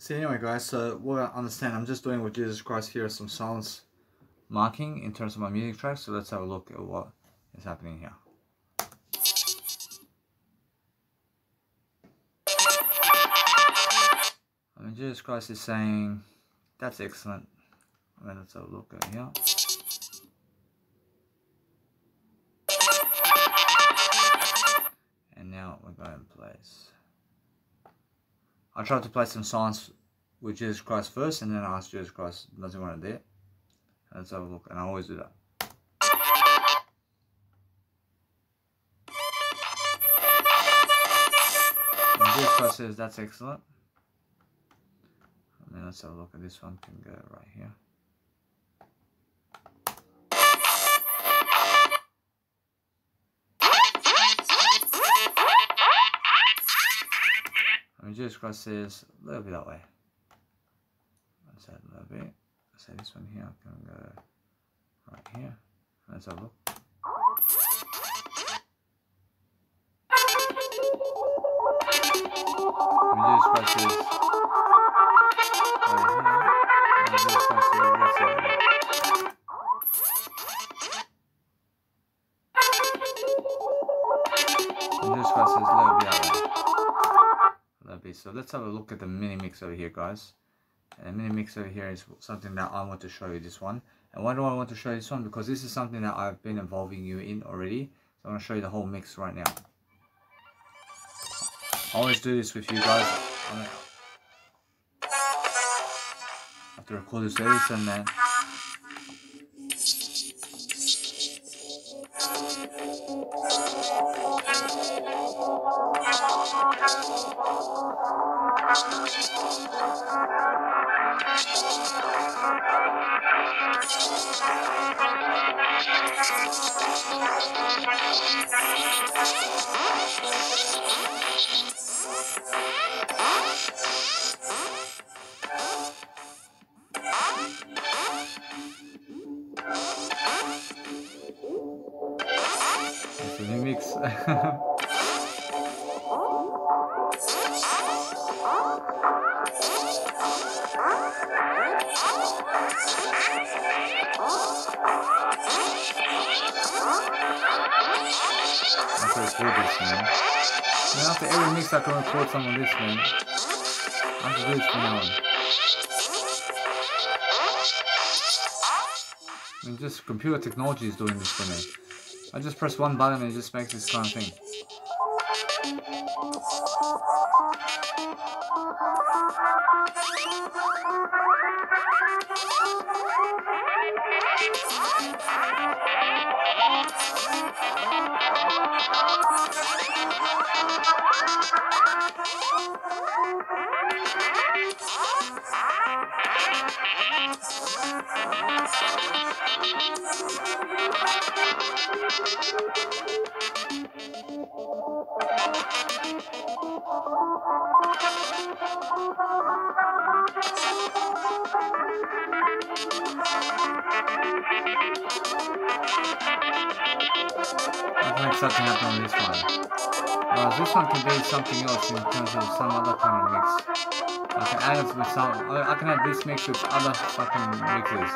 See, anyway guys, so what I understand, I'm just doing with Jesus Christ here some silence marking in terms of my music tracks. So let's have a look at what is happening here. I mean, Jesus Christ is saying, that's excellent. I mean, let's have a look at here. And now we're going to place. I tried to play some silence with Jesus Christ first, and then I asked Jesus Christ, does he want to do it? Let's have a look, and I always do that. And Jesus Christ says, that's excellent. And then let's have a look at this one, can go right here. And Jesus Christ says, a little bit that way. Let's add a little bit. Let's say this one here, I can go right here. Let's have a look. And Jesus Christ says, right here. And Jesus Christ says, let's have a look. And Jesus Christ says, a little bit that way. So let's have a look at the mini mix over here, guys. And the mini mix over here is something that I want to show you, this one. And why do I want to show you this one? Because this is something that I've been involving you in already. So I'm going to show you the whole mix right now. I always do this with you guys. I have to record this and then it's a new mix. Record this, man. And after every mix I can record some of this, man. I have to do this from now on. I mean, just computer technology is doing this for me. I just press one button and it just makes this kind of thing. Let's make something happen on this one. Whereas this one can be something else in terms of some other kind of mix. I can add it with some. I can add this mix with other fucking mixes.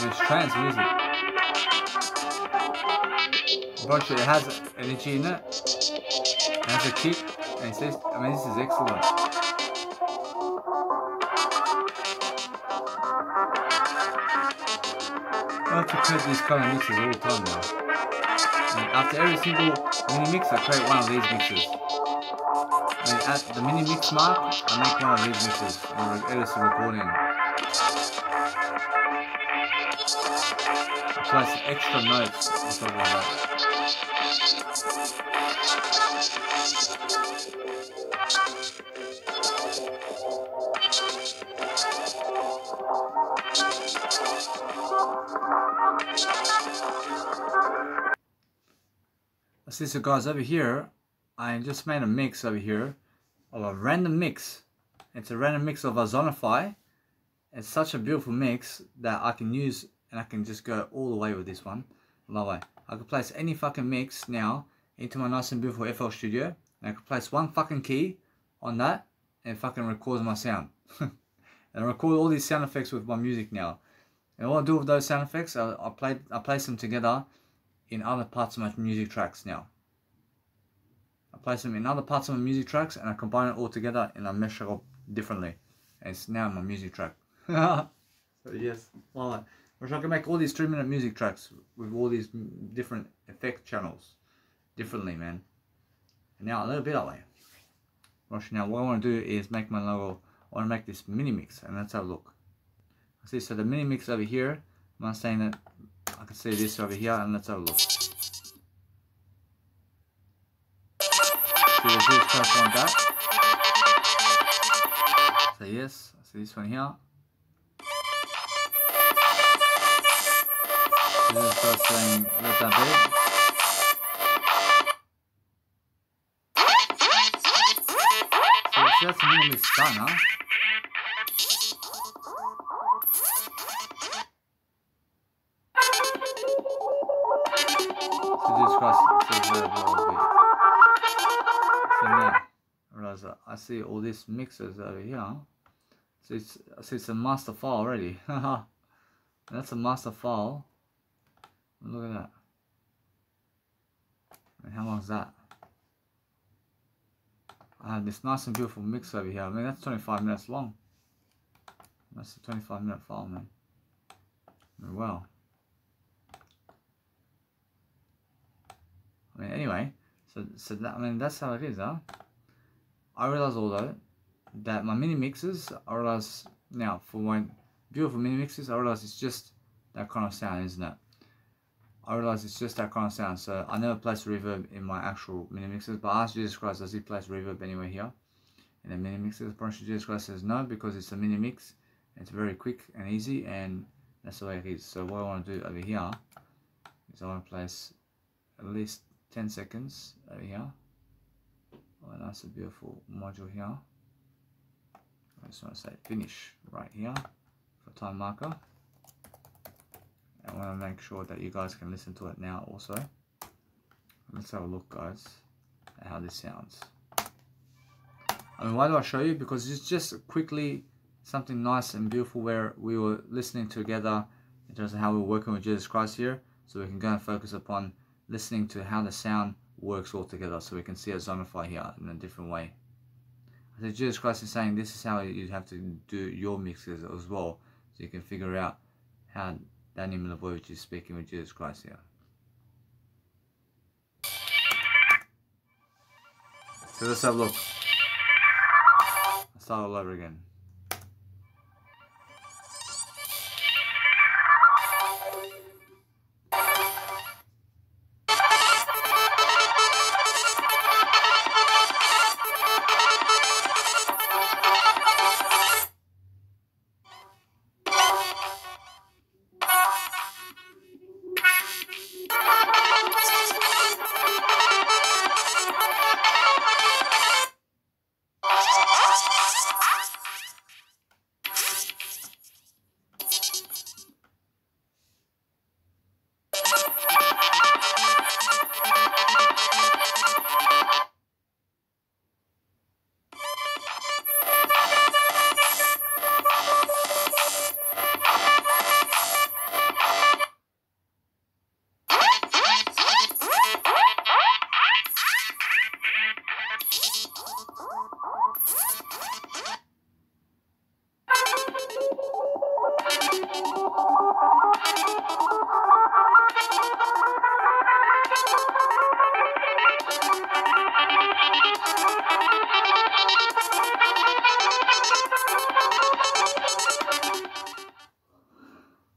It's trance music. But it has energy in it. It has a kick. And it says, I mean, this is excellent. I have to create these kind of mixes all the time now. And after every single mini mix, I create one of these mixes. And at the mini mix mark, I make one of these mixes. And edit the recording. Plus extra notes and stuff like that. See, so guys, over here I just made a mix over here of a random mix. It's a random mix of a Zonify. It's such a beautiful mix that I can use, and I can just go all the way with this one. Love it. I can place any fucking mix now into my nice and beautiful FL Studio, and I can place one fucking key on that and fucking record my sound. And I record all these sound effects with my music now. And what I do with those sound effects, I place them together in other parts of my music tracks now. I place them in other parts of my music tracks, and I combine it all together, and I mesh it up differently. And it's now my music track. So yes, well, I wish I could make all these 3-minute music tracks with all these different effect channels differently, man. And now a little bit that way. Now what I want to do is make my logo. I want to make this mini mix, and let's have a look. See, so the mini mix over here, I'm saying that I can see this over here, and let's have a look. See, there's this first one back. So yes, I see this one here. So this is first saying let that be. So that's a mini mix done, huh? Jesus Christ, so now, I realize that I see all these mixers over here. So it's a master file already. That's a master file. Look at that. And how long is that? I have this nice and beautiful mix over here. I mean, that's 25 minutes long. That's a 25-minute file, man. Wow. I mean, anyway, so that, I mean, that's how it is, huh? I realize although that my mini mixes, I realize now for my beautiful mini mixes, I realize it's just that kind of sound, isn't it? I realize it's just that kind of sound. So I never place reverb in my actual mini mixes, but I asked Jesus Christ, does he place reverb anywhere here in the mini mixes? Jesus Christ says no, because it's a mini mix. It's very quick and easy, and that's the way it is. So what I want to do over here is I want to place at least 10 seconds over here. Oh, nice and beautiful module here. I just want to say finish right here for time marker. I want to make sure that you guys can listen to it now also. Let's have a look, guys, at how this sounds. I mean, why do I show you? Because it's just quickly something nice and beautiful where we were listening together in terms of how we're working with Jesus Christ here. So we can go and focus upon listening to how the sound works all together, so we can see a Zonify here in a different way. So Jesus Christ is saying this is how you have to do your mixes as well, so you can figure out how Danny Milivojevic is speaking with Jesus Christ here. So let's have a look. Let's start all over again.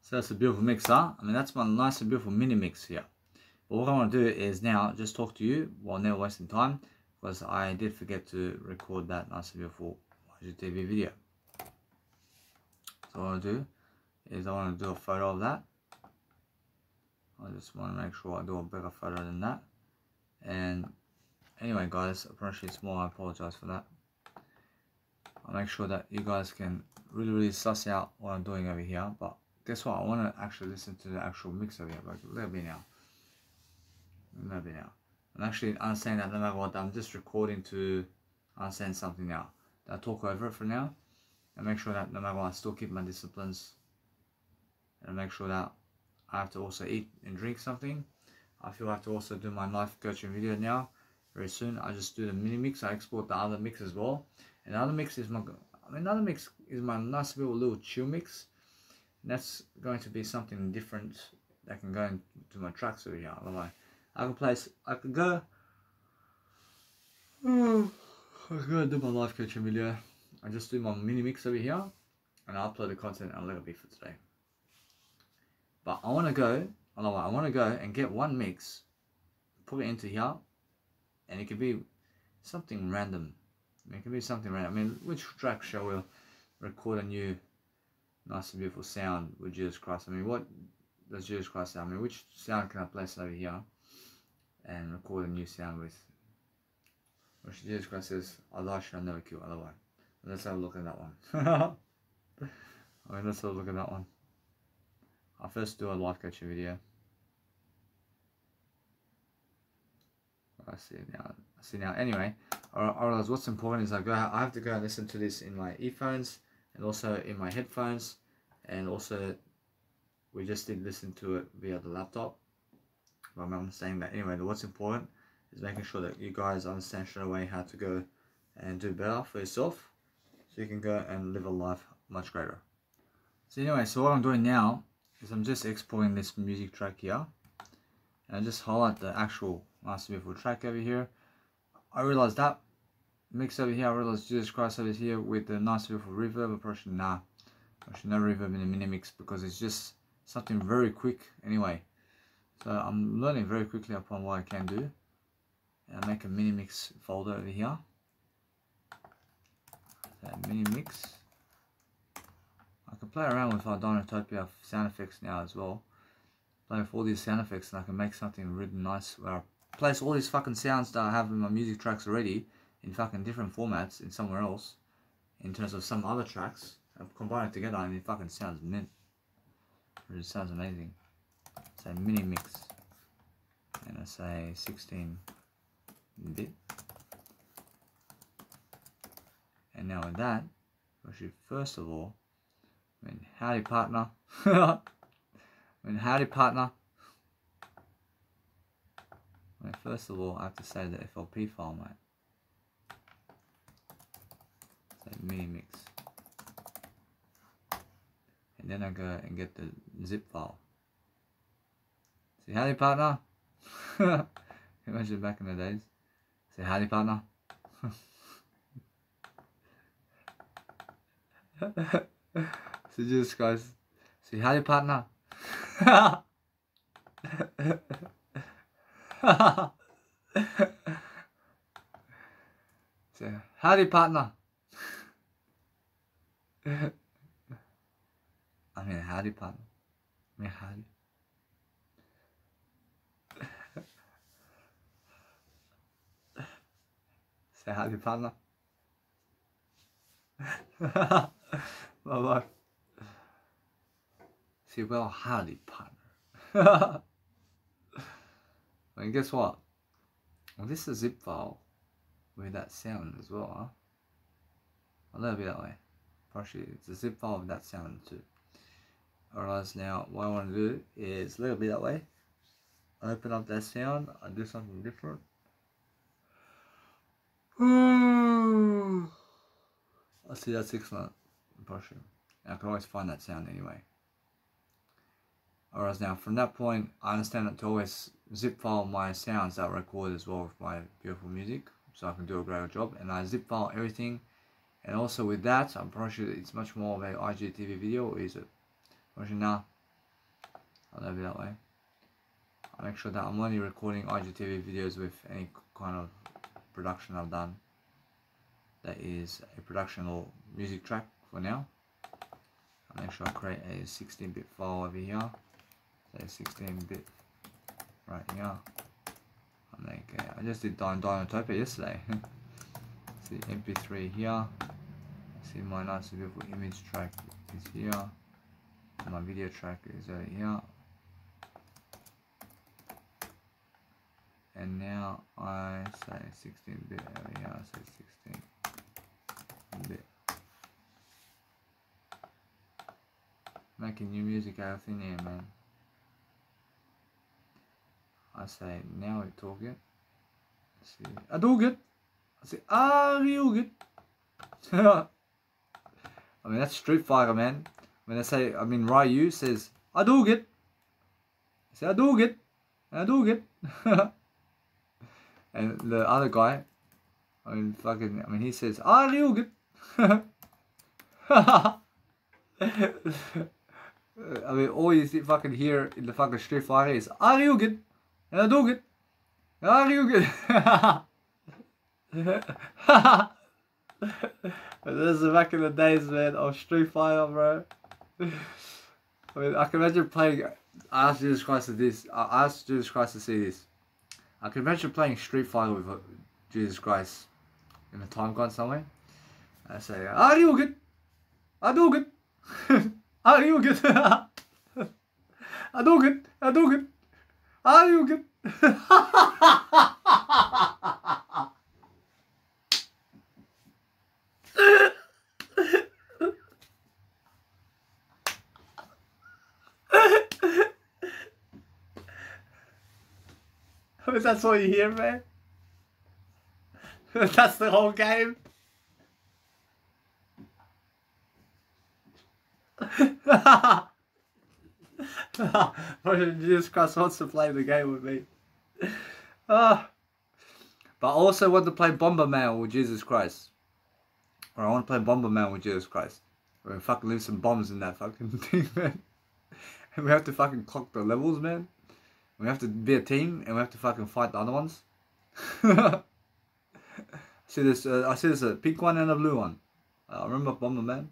So that's a beautiful mix, huh? I mean, that's my nice and beautiful mini mix here. But what I want to do is now just talk to you while never wasting time, because I did forget to record that nice and beautiful IGTV video. So what I want to do is I want to do a photo of that. I just want to make sure I do a better photo than that. And anyway, guys, apparently it's small. I apologize for that. I'll make sure that you guys can really suss out what I'm doing over here. But guess what? I want to actually listen to the actual mix over here. Like a little bit now. I'm actually understanding that no matter what, I'm just recording to understand something now. I'll talk over it for now. And make sure that no matter what, I still keep my disciplines. And make sure that I have to also eat and drink something. I feel I have to also do my life coaching video now. Very soon. I just do the mini mix. I export the other mix as well. And the other mix is my nice little chill mix. And that's going to be something different that can go into my tracks over here. Otherwise, I could go do my life coaching video. I just do my mini mix over here, and I'll upload the content a little bit for today. But I want to go and get one mix, put it into here, and it could be something random. It could be something random. I mean, which track shall we record a new, nice and beautiful sound with Jesus Christ? I mean, what does Jesus Christ sound? I mean, which sound can I place over here and record a new sound with? Which Jesus Christ says, Allah shall never kill otherwise. Let's have a look at that one. Let's have a look at that one. I'll first do a life coaching video. I see now. Anyway, alright, what's important is I have to go and listen to this in my earphones and also in my headphones, and also we just did listen to it via the laptop. But I'm saying that anyway. What's important is making sure that you guys understand straight away how to go and do better for yourself, so you can go and live a life much greater. So anyway, so what I'm doing now is I'm just exporting this music track here, and I just highlight the actual nice beautiful track over here. I realized that mix over here, I realized Jesus Christ over here with the nice beautiful reverb. Approach no reverb in the mini mix because it's just something very quick anyway. So I'm learning very quickly upon what I can do. And I make a mini mix folder over here. So mini mix. I can play around with our Dynatopia sound effects now as well. Play with all these sound effects, and I can make something really nice where I place all these fucking sounds that I have in my music tracks already in fucking different formats in somewhere else, in terms of some other tracks, and combine it together, and it fucking sounds mint. It really sounds amazing. Say mini mix, and I say 16-bit. And now with that, I should first of all, howdy partner. Howdy partner. First of all, I have to say the FLP file, mate. So mini mix. And then I go and get the zip file. Say howdy partner. Imagine back in the days. Say howdy partner. So just guys, say howdy partner. Say howdy partner. I mean howdy partner. I mean howdy. Say howdy partner. Bye. See, well, howdy partner. And guess what? Well, this is a zip file with that sound as well, huh? A little bit that way. Partially, it's a zip file with that sound too. Alright, now what I want to do is a little bit that way. I open up that sound, I do something different. I see that's excellent. Partially. I can always find that sound anyway. Alright, now from that point, I understand that to always zip file my sounds that I record as well with my beautiful music, so I can do a greater job. And I zip file everything, and also with that, I'm pretty sure it's much more of a IGTV video, or is it? Actually, nah, I'll leave it that way. I make sure that I'm only recording IGTV videos with any kind of production I've done that is a production or music track for now. I make sure I create a 16-bit file over here. Say 16-bit right here. I just did Dynatopia yesterday. See MP3 here. See, my nice beautiful image track is here. My video track is over here. And now I say 16-bit over here. I say 16-bit. Making new music out of thin air, man. I say now we talk it. See, I do it. I say you get. I mean that's Street Fighter, man. When I say, I mean Ryu says I do get. I say I do get. I do get. And the other guy, I mean he says you get. I mean, all you fucking hear in the fucking Street Fighter is you get. And I do get. You get. This is back in the days, man, of Street Fighter, bro. I mean, I can imagine playing. I asked Jesus Christ to this. I asked Jesus Christ to see this. I can imagine playing Street Fighter with Jesus Christ in a time gone somewhere. I say, you get. I do get. You get. I do get. I do get. You get. That's all you hear, man. That's the whole game. Jesus Christ wants to play the game with me. But I also want to play Bomberman with Jesus Christ. Or I want to play Bomberman with Jesus Christ. Or fucking leave some bombs in that fucking thing, man. And we have to fucking clock the levels, man. We have to be a team and we have to fucking fight the other ones. I see this a pink one and a blue one. I remember Bomberman.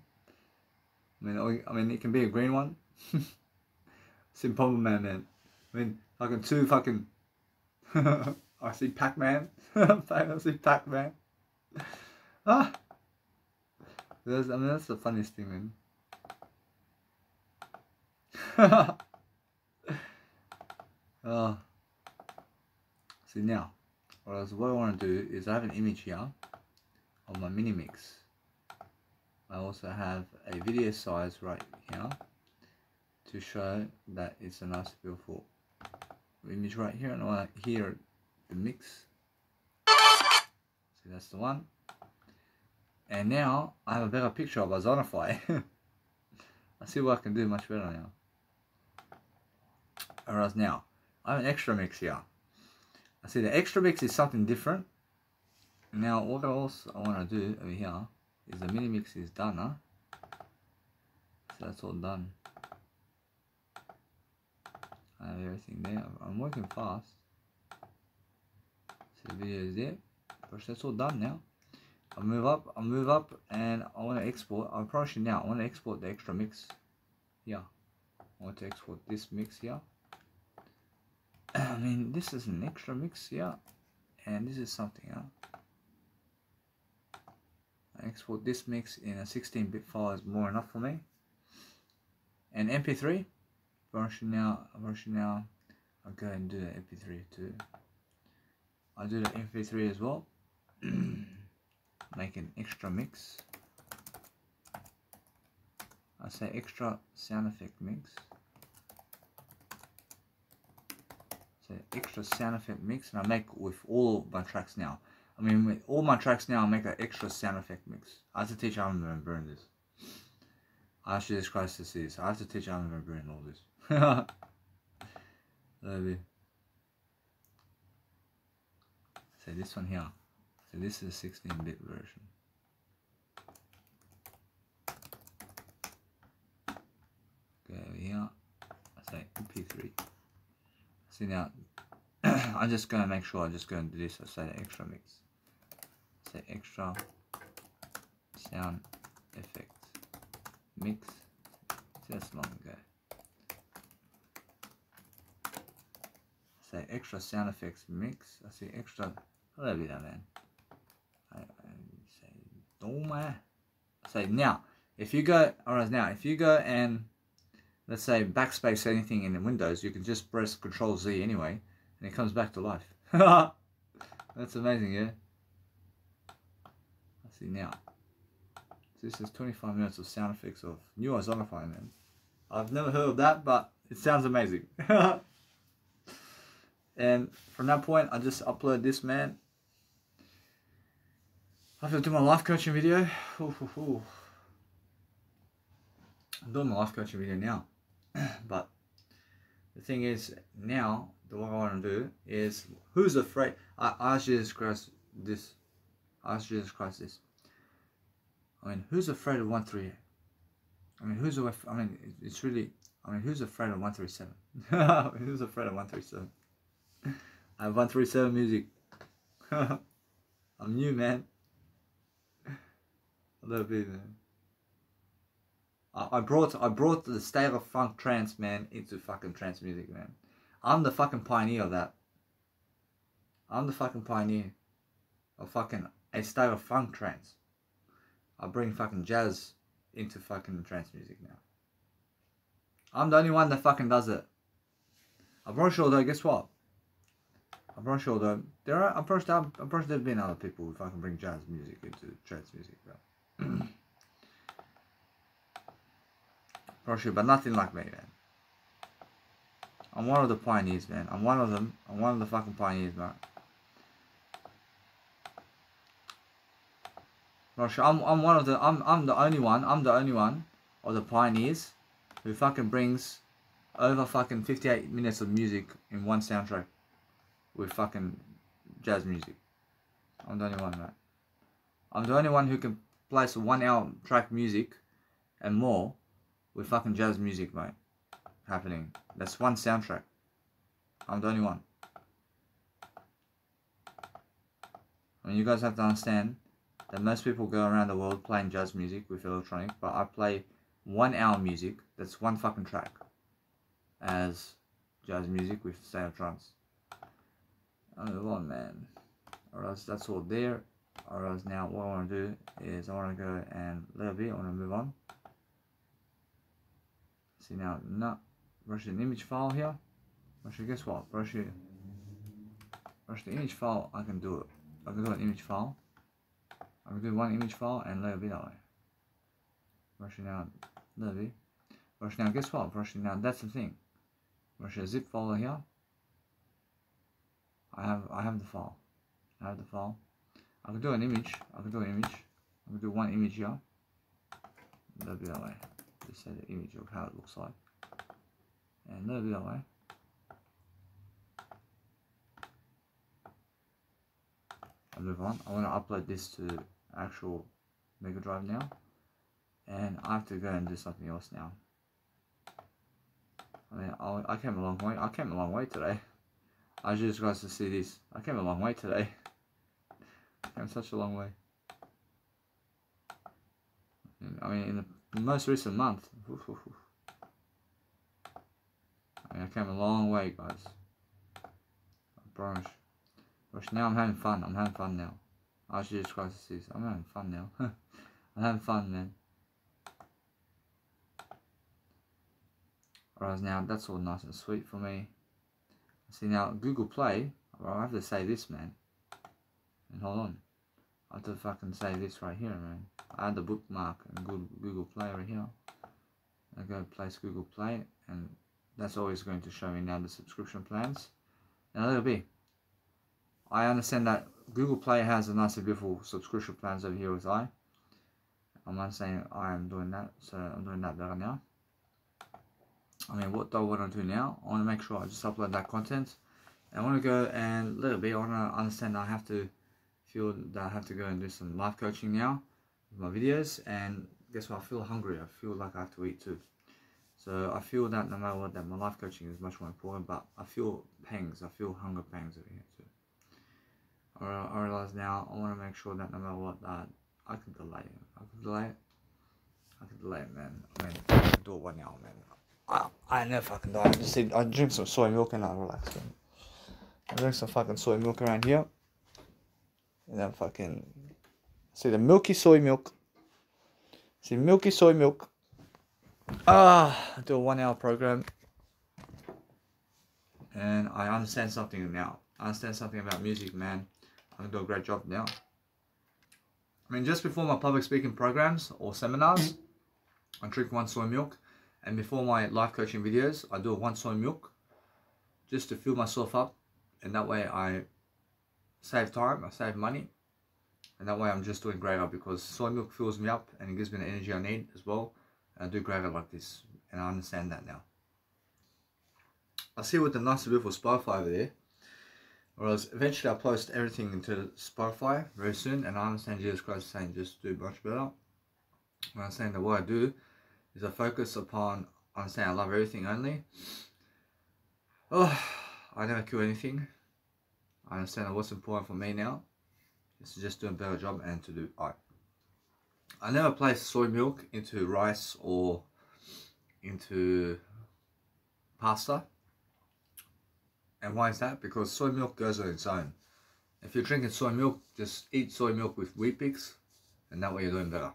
I mean it can be a green one. See Bomberman, man. I mean fucking two fucking I see Pac-Man. I see Pac-Man. I mean that's the funniest thing, man. See now, what I want to do is I have an image here of my mini mix. I also have a video size right here to show that it's a nice beautiful image right here, and I want to hear the mix. See, that's the one. And now I have a better picture of Ozonify. I see what I can do much better now. Alright, now I have an extra mix here. I see the extra mix is something different. Now what else I want to do over here is the mini mix is done, huh? So that's all done. I have everything there. I'm working fast. So the video is there. Gosh, that's all done now. I'll move up, and I want to export. I'll approach it now. I want to export the extra mix here. I want to export this mix here. I mean, this is an extra mix here, and this is something, huh? I export this mix in a 16-bit file is more enough for me. And MP3 version now. I'll go and do the MP3 too. I'll do the MP3 as well. Make an extra mix. I say extra sound effect mix. So extra sound effect mix, and I make with all my tracks now. I mean, with all my tracks now, I make an extra sound effect mix. I have to teach Armin van Buuren this. I asked Jesus Christ to see this. I have to teach Armin van Buuren all this. So this one here. So this is a 16-bit version. Go over here. I say MP3. See now, I'm just going to make sure I just go and do this. I say the extra mix. I say extra sound effects mix. See, that's long ago. I say extra sound effects mix. I say extra. I'll be that, man. I say Doma. I say now, if you go, alright, now, if you go and, let's say, backspace anything in Windows, you can just press Control Z anyway, and it comes back to life. That's amazing, yeah? Let's see now. This is 25 minutes of sound effects of new Zonify, man. I've never heard of that, but it sounds amazing. And from that point, I just upload this, man. I have to do my life coaching video. I'm doing my life coaching video now. But the thing is, now, what I want to do is, who's afraid? I ask Jesus Christ this. I ask Jesus Christ this. I mean, who's afraid of 138? I mean, who's afraid? I mean, it's really. I mean, who's afraid of 137? Who's afraid of 137? I have 137 music. I'm new, man. A little bit, man. I brought the state of funk trance, man, into fucking trance music, man. I'm the fucking pioneer of that. I'm the fucking pioneer of fucking a state of funk trance. I bring fucking jazz into fucking trance music now. I'm the only one that fucking does it. I'm pretty sure though, guess what? I'm pretty sure though, I'm pretty sure there's been other people who fucking bring jazz music into trance music, bro. Pretty sure, but nothing like me, man. I'm one of the pioneers, man. I'm one of them. I'm one of the fucking pioneers, man. I'm one of the. I'm the only one. I'm the only one of the pioneers who fucking brings over fucking 58 minutes of music in one soundtrack with fucking jazz music. I'm the only one, man. I'm the only one who can place a 1 hour track music and more with fucking jazz music, mate, happening. That's one soundtrack. I'm the only one. I mean, you guys have to understand that most people go around the world playing jazz music with electronic, but I play 1 hour music, that's one fucking track, as jazz music with state of trance. I'll move on, man. Or else that's all there. Or else now what I want to do is I want to go and a little bit, I want to move on. See now, no, brush an image file here. Brush, guess what? Brush the image file. I can do it. I can do an image file. I can do one image file and let it be that way. Brush it out, let it be. Brush now, guess what? Brush it now. That's the thing. Brush a zip folder here. I have the file. I have the file. I can do an image. I can do one image here. Let it be that way. Just say the image of how it looks like, and let it be that way. I'll move on. I want to upload this to actual Mega Drive now, and I have to go and do something else now. I mean, I came a long way. I came a long way today. I just guys to see this. I came a long way today. I came such a long way. I mean, in the most recent month. I mean, I came a long way, guys. I promise. But now I'm having fun. I'm having fun now. I should just guys to see this. I'm having fun now. I'm having fun, man. Alright, now that's all nice and sweet for me. See now, Google Play. Well, I have to say this, man. And hold on. I have to fucking say this right here, man. I add the bookmark and Google Play right here. I go place Google Play, and that's always going to show me now the subscription plans. Now let it be. I understand that Google Play has a nice and beautiful subscription plans over here with I'm not saying I am doing that, so I'm doing that better now. I mean, what do I want to do now? I want to make sure I just upload that content. And I want to go and let it be. I want to understand that I have to feel that I have to go and do some life coaching now with my videos. And guess what? I feel hungry. I feel like I have to eat too. So I feel that no matter what, that my life coaching is much more important. But I feel pangs. I feel hunger pangs over here too. I realize now I want to make sure that no matter what, that I can delay it. I can delay it, man. I mean, I can do it 1 hour, man. I never fucking die. I drink some soy milk and I relax, man. I drink some fucking soy milk around here. And then fucking see the milky soy milk. See, milky soy milk. I do a 1 hour program. And I understand something now. I understand something about music, man. I'm gonna do a great job now. I mean, just before my public speaking programs or seminars, I drink 1 soy milk. And before my life coaching videos, I do a 1 soy milk. Just to fill myself up. And that way I save time, I save money. And that way I'm just doing greater because soy milk fills me up and it gives me the energy I need as well. And I do greater like this. And I understand that now. I see with the nice beautiful Spotify over there. Whereas eventually I'll post everything into Spotify very soon. And I understand Jesus Christ is saying just do much better. When I'm saying that what I do is I focus upon understanding I love everything only. Oh, I never kill anything. I understand that what's important for me now is to just do a better job and to do art. I never place soy milk into rice or into pasta. And why is that? Because soy milk goes on its own. If you're drinking soy milk, just eat soy milk with Weet-Bix, and that way you're doing better.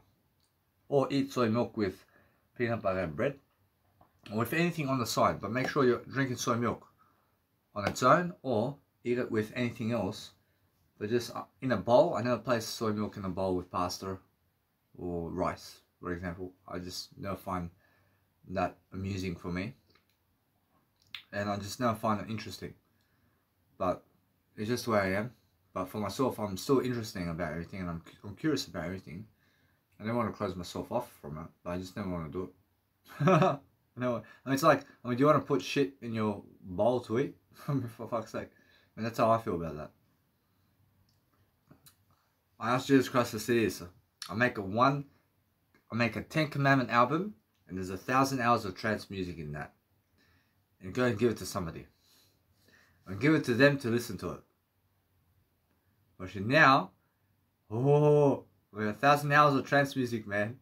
Or eat soy milk with peanut butter and bread, or with anything on the side, but make sure you're drinking soy milk on its own, or eat it with anything else. But just in a bowl, I never place soy milk in a bowl with pasta or rice, for example. I just never find that amusing for me. And I just never find it interesting. But it's just the way I am. But for myself, I'm still interested about everything, and I'm curious about everything. I don't want to close myself off from it, but I just never want to do it. No, I mean, it's like, I mean, do you want to put shit in your bowl to eat? For fuck's sake. And that's how I feel about that. I asked Jesus Christ to see this. I make a 10 Commandment album, and there's 1,000 hours of trance music in that. And go and give it to somebody. And give it to them to listen to it. But now, oh, we have 1,000 hours of trance music, man.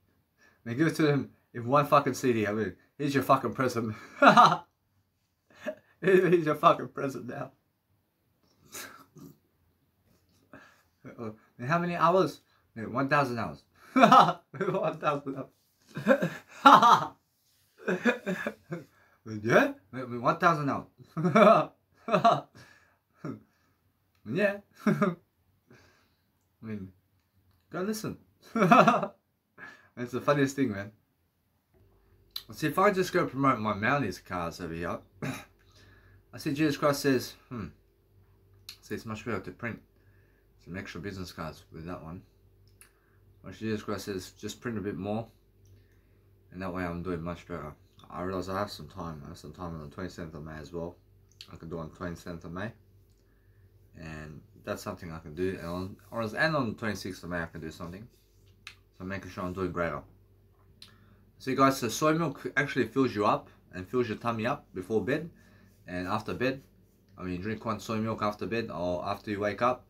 And give it to them in 1 fucking CD. I mean, here's your fucking present. Here's your fucking present now. And how many hours? 1,000 hours. 1,000 hours. Yeah? 1,000 hours. Yeah. I mean, go listen. It's the funniest thing, man. See, if I just go promote my Mounties cars over here, I see Jesus Christ says, see, it's much better to print some extra business cards with that one. Which Jesus Christ says, just print a bit more, and that way I'm doing much better. I realize I have some time. I have some time on the 27th of May as well. I can do on the 27th of May. And that's something I can do. And on the 26th of May I can do something. So I'm making sure I'm doing greater. See guys, so soy milk actually fills you up and fills your tummy up before bed. And after bed, I mean, drink 1 soy milk after bed or after you wake up.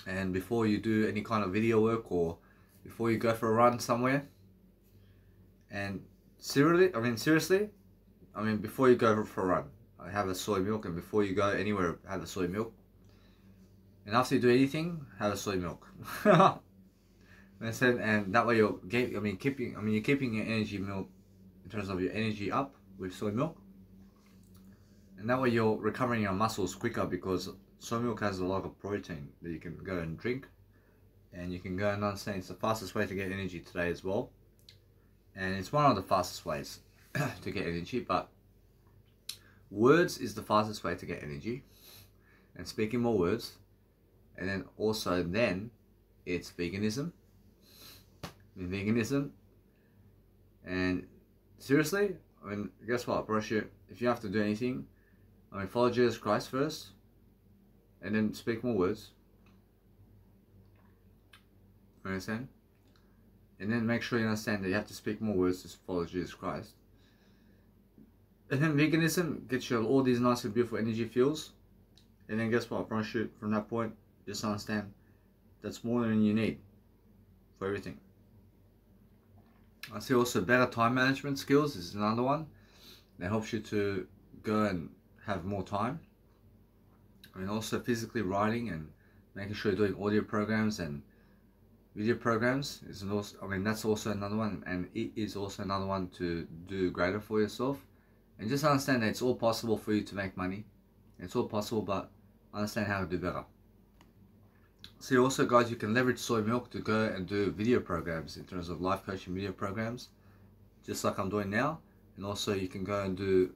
And before you do any kind of video work or before you go for a run somewhere. And seriously, before you go for a run, I have a soy milk, and before you go anywhere, have a soy milk. And after you do anything, have a soy milk. And that way you're keeping your energy milk in terms of your energy up with soy milk. And that way you're recovering your muscles quicker because soy milk has a lot of protein that you can go and drink. And you can go and understand it's the fastest way to get energy today as well. And it's one of the fastest ways to get energy, but words is the fastest way to get energy. And speaking more words. And then also it's veganism. And seriously, I mean, guess what, bro? If you have to do anything, I mean, follow Jesus Christ first. And then speak more words. You understand? And then make sure you understand that you have to speak more words to follow Jesus Christ. And then veganism gets you all these nice and beautiful energy fuels. And then guess what? From that point, just understand that's more than you need for everything. I see also better time management skills is another one that helps you to go and have more time. I mean, also physically writing and making sure you're doing audio programs and video programs is also, I mean, that's also another one, and it is also another one to do greater for yourself. And just understand that it's all possible for you to make money. It's all possible, but understand how to do better. So also, guys, you can leverage soy milk to go and do video programs in terms of life coaching video programs, just like I'm doing now. And also you can go and do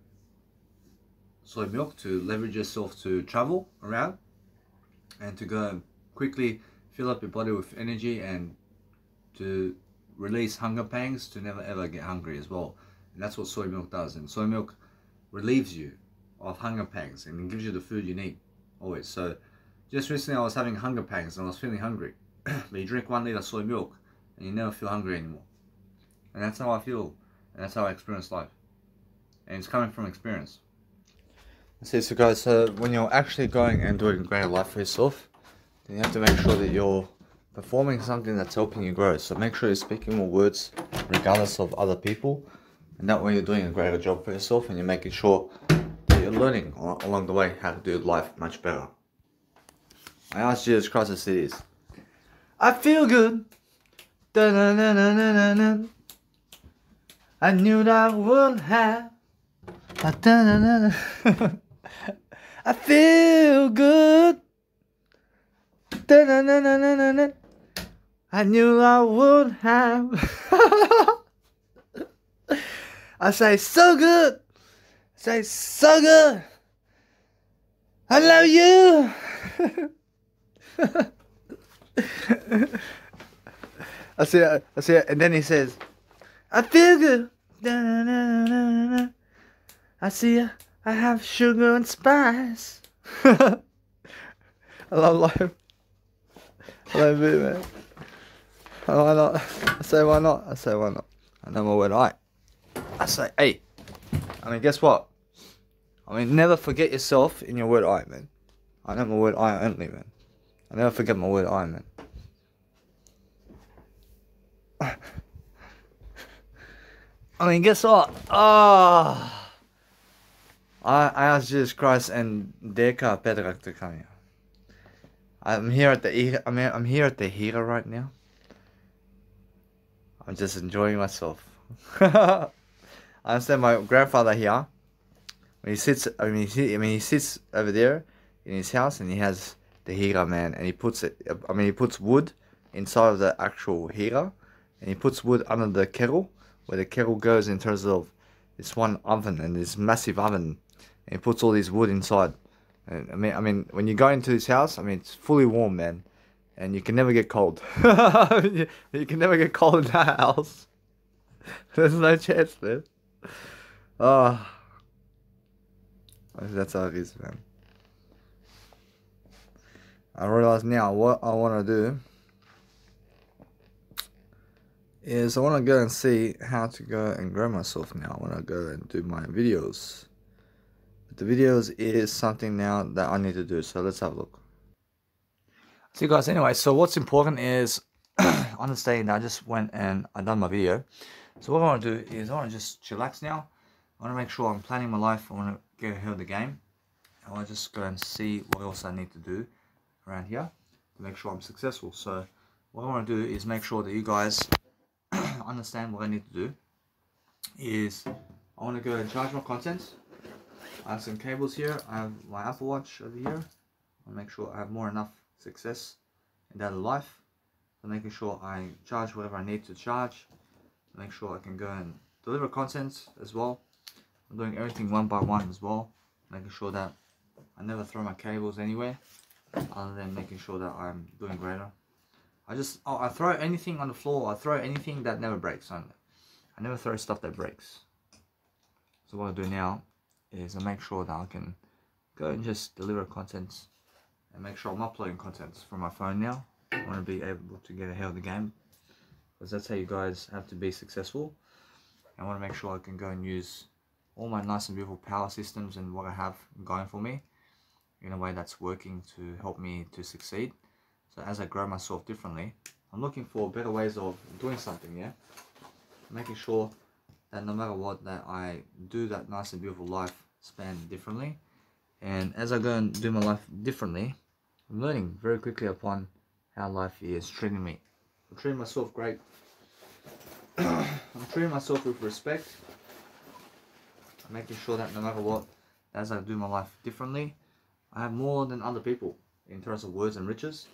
soy milk to leverage yourself to travel around and to go and quickly fill up your body with energy and to release hunger pangs to never ever get hungry as well. And that's what soy milk does. And soy milk relieves you of hunger pangs and it gives you the food you need always. So just recently I was having hunger pangs and I was feeling hungry. But you drink 1 liter soy milk and you never feel hungry anymore. And that's how I feel, and that's how I experience life. And it's coming from experience. See, so guys, so when you're actually going and doing a greater life for yourself, then you have to make sure that you're performing something that's helping you grow. So make sure you're speaking more words regardless of other people, and that way you're doing a greater job for yourself and you're making sure that you're learning along the way how to do life much better. I asked Jesus Christ to see this. I feel good. Da-na-na-na-na-na. I knew that I would have. Da-na-na-na. I feel good. Da-na-na-na-na-na. I knew I would have. I say so good. I say so good. I love you. I see it, and then he says, I feel good. Da-na-na-na-na. I see it. I have sugar and spice. I love life. I love it, man. Why not? I say why not? I say why not? I know my word I say, hey. I mean, guess what? I mean, never forget yourself in your word I, man. I know my word I only, man. I never forget my word I, man. I mean, guess what? Oh. I asked Jesus Christ and Deka Pedrak to come here. I'm here at the I'm here at the Hira right now. I'm just enjoying myself. I understand my grandfather here. When he sits, he sits over there in his house and he has the Hira, man, and he puts it. He puts wood inside of the actual Hira, and he puts wood under the kettle, where the kettle goes in terms of this one oven and this massive oven. And he puts all this wood inside. And I mean, when you go into his house, it's fully warm, man, and you can never get cold. You can never get cold in that house. There's no chance, man. Oh, that's how it is, man. I realize now what I want to do is I want to go and see how to go and grow myself now. I want to go and do my videos. The videos is something now that I need to do, so let's have a look. So guys, anyway, so what's important is understanding that I just went and I done my video. So what I want to do is I want to just chillax now. I want to make sure I'm planning my life. I want to get ahead of the game. I want to just go and see what else I need to do around here to make sure I'm successful. So what I want to do is make sure that you guys understand what I need to do. Is I want to go and charge my contents. I have some cables here. I have my Apple Watch over here. I'll make sure I have more enough success in daily life. So making sure I charge whatever I need to charge. Make sure I can go and deliver content as well. I'm doing everything one by one as well. Making sure that I never throw my cables anywhere, other than making sure that I'm doing greater. I throw anything on the floor. I throw anything that never breaks only. I never throw stuff that breaks. So what I do now is I make sure that I can go and just deliver contents and make sure I'm uploading contents from my phone now. I want to be able to get ahead of the game, because that's how you guys have to be successful. I want to make sure I can go and use all my nice and beautiful power systems and what I have going for me in a way that's working to help me to succeed. So as I grow myself differently, I'm looking for better ways of doing something, yeah? Making sure that no matter what, that I do that nice and beautiful life span differently. And as I go and do my life differently, I'm learning very quickly upon how life is treating me. I'm treating myself great. I'm treating myself with respect. I'm making sure that no matter what, as I do my life differently, I have more than other people in terms of words and riches.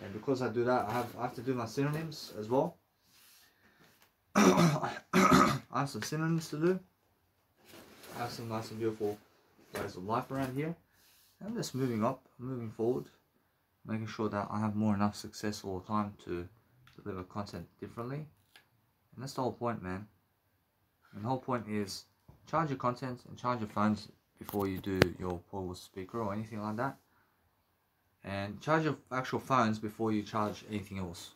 And because I do that, I have to do my synonyms as well. I have some synonyms to do. I have some nice and beautiful ways of life around here. I'm just moving up, moving forward, making sure that I have more enough success all the time to deliver content differently. And that's the whole point, man. And the whole point is charge your content and charge your phones before you do your portable speaker or anything like that. And charge your actual phones before you charge anything else.